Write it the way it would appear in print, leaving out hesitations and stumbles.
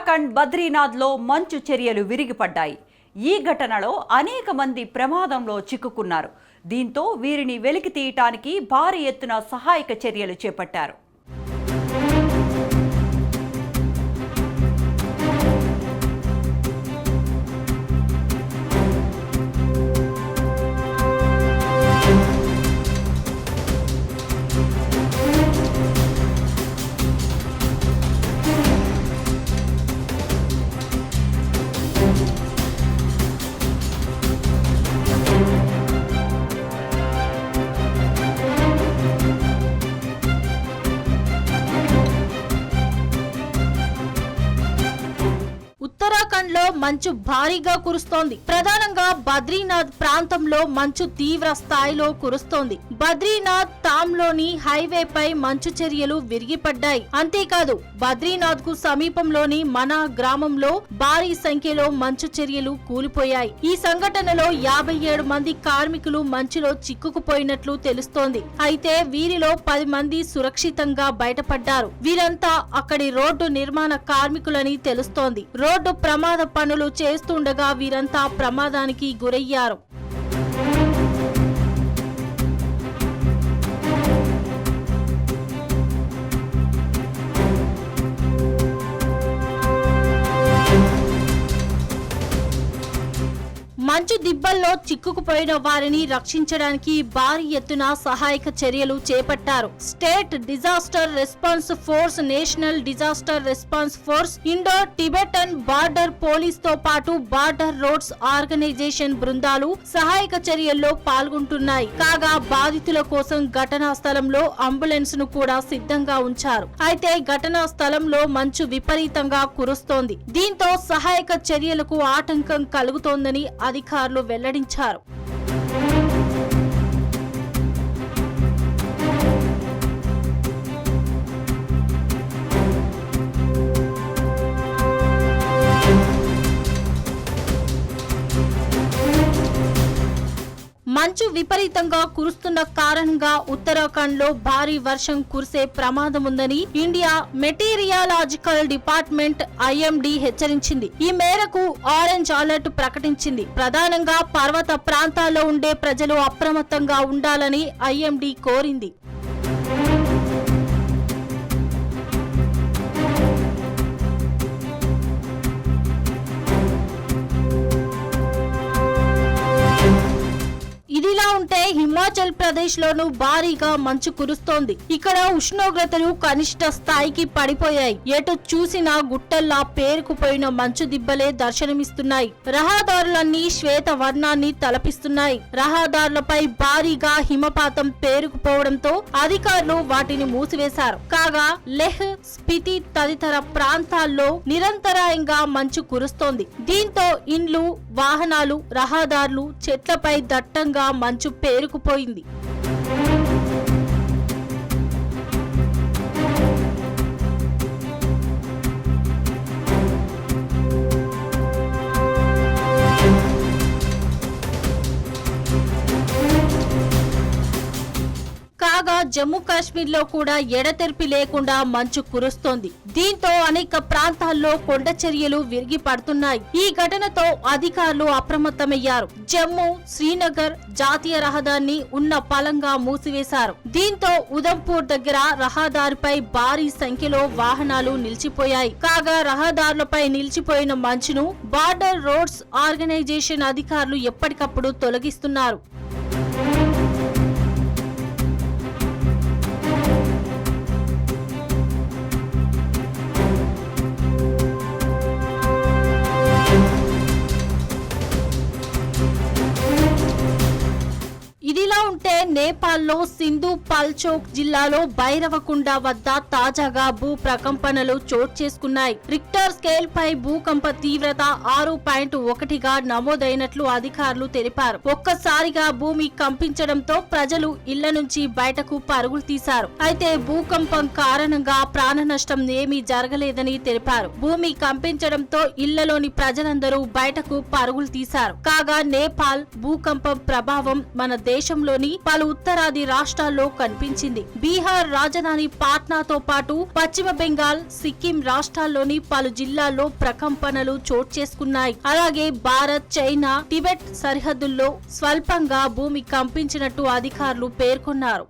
ఉత్తరాఖండ్ బద్రీనాథ్లో మంచు చర్యలు విరిగిపడ్డాయి. ఈ ఘటనలో అనేక మంది ప్రమాదంలో చిక్కుకున్నారు. దీంతో వీరిని వెలికి తీయటానికి భారీ ఎత్తున సహాయక చర్యలు చేపట్టారు. ఉత్తరాఖండ్ లో మంచు భారీగా కురుస్తోంది. ప్రధానంగా బద్రీనాథ్ ప్రాంతంలో మంచు తీవ్ర స్థాయిలో కురుస్తోంది. బద్రీనాథ్ తామ్లోని హైవేపై మంచు చర్యలు విరిగిపడ్డాయి. అంతేకాదు బద్రీనాథ్ కు సమీపంలోని మనా గ్రామంలో భారీ సంఖ్యలో మంచు చర్యలు కూలిపోయాయి. ఈ సంఘటనలో 57 మంది కార్మికులు మంచులో చిక్కుకుపోయినట్లు తెలుస్తోంది. అయితే వీరిలో 10 మంది సురక్షితంగా బయటపడ్డారు. వీరంతా అక్కడి రోడ్డు నిర్మాణ కార్మికులని తెలుస్తోంది. రోడ్డు ప్రమాద పనులు చేస్తుండగా వీరంతా ప్రమాదానికి గురయ్యారు. మంచు దిబ్బల్లో చిక్కుకుపోయిన వారిని రక్షించడానికి భారీ ఎత్తున సహాయక చర్యలు చేపట్టారు. State disaster response force, national disaster response force, Indo Tibetan border police తో పాటు బార్డర్ రోడ్స్ ఆర్గనైజేషన్ బృందాలు సహాయక చర్యల్లో పాల్గొంటున్నాయి. కాగా బాధితుల కోసం ఘటనా స్థలంలో అంబులెన్స్ ను కూడా సిద్ధంగా ఉంచారు. అయితే ఘటనా స్థలంలో మంచు విపరీతంగా కురుస్తోంది. దీంతో సహాయక చర్యలకు ఆటంకం కలుగుతోందని అధికారులు వెల్లడించారు. మంచు విపరీతంగా కురుస్తున్న కారణంగా ఉత్తరాఖండ్ లో భారీ వర్షం కురిసే ప్రమాదం ఉందని ఇండియా మెటీరియాలజికల్ డిపార్ట్మెంట్ IMD హెచ్చరించింది. ఈ మేరకు ఆరెంజ్ అలర్ట్ ప్రకటించింది. ప్రధానంగా పర్వత ప్రాంతాల్లో ఉండే ప్రజలు అప్రమత్తంగా ఉండాలని IMD కోరింది. ఇదిలా ఉంటే హిమాచల్ ప్రదేశ్ లోను భారీగా మంచు కురుస్తోంది. ఇక్కడ ఉష్ణోగ్రతలు కనిష్ట స్థాయికి పడిపోయాయి. ఎటు చూసినా గుట్టల్లా పేరుకుపోయిన మంచు దిబ్బలే దర్శనమిస్తున్నాయి. రహదారులన్నీ శ్వేత వర్ణాన్ని తలపిస్తున్నాయి. రహదారులపై భారీగా హిమపాతం పేరుకుపోవడంతో అధికారులు వాటిని మూసివేశారు. కాగా లెహ్, స్పితి తదితర ప్రాంతాల్లో నిరంతరాయంగా మంచు కురుస్తోంది. దీంతో ఇండ్లు, వాహనాలు, రహదారులు, చెట్లపై దట్టంగా మంచు పేరుకుపోయింది. కాగా జమ్మూ కాశ్మీర్ లో కూడా ఎడతెరిపి లేకుండా మంచు కురుస్తోంది. దీంతో అనేక ప్రాంతాల్లో కొండ చర్యలు విరిగి పడుతున్నాయి. ఈ ఘటనతో అధికారులు అప్రమత్తమయ్యారు. జమ్మూ శ్రీనగర్ జాతీయ రహదారిని ఉన్న పలంగా మూసివేశారు. దీంతో ఉదంపూర్ దగ్గర రహదారిపై భారీ సంఖ్యలో వాహనాలు నిలిచిపోయాయి. కాగా రహదారులపై నిలిచిపోయిన మంచును బార్డర్ రోడ్స్ ఆర్గనైజేషన్ అధికారులు ఎప్పటికప్పుడు తొలగిస్తున్నారు. ఇదిలా ఉంటే నేపాల్లో సింధు పల్చోక్ జిల్లాలో భైరవకుండ వద్ద తాజాగా భూ ప్రకంపనలు చోటు చేసుకున్నాయి. రిక్టర్ స్కేల్ పై భూకంప తీవ్రత 6.1గా నమోదైనట్లు అధికారులు తెలిపారు. ఒక్కసారిగా భూమి కంపించడంతో ప్రజలు ఇళ్ల నుంచి బయటకు పరుగులు తీశారు. అయితే భూకంపం కారణంగా ప్రాణ నష్టం ఏమీ జరగలేదని తెలిపారు. భూమి కంపించడంతో ఇళ్లలోని ప్రజలందరూ బయటకు పరుగులు తీశారు. కాగా నేపాల్ భూకంపం ప్రభావం మన దేశంలోని పలు పలు ఉత్తరాది రాష్ట్రాల్లో కనిపించింది. బీహార్ రాజధాని పాట్నాతో పాటు పశ్చిమ బెంగాల్, సిక్కిం రాష్ట్రాల్లోని పలు జిల్లాల్లో ప్రకంపనలు చోటు చేసుకున్నాయి. అలాగే భారత్, చైనా, టిబెట్ సరిహద్దుల్లో స్వల్పంగా భూమి కంపించినట్టు అధికారులు పేర్కొన్నారు.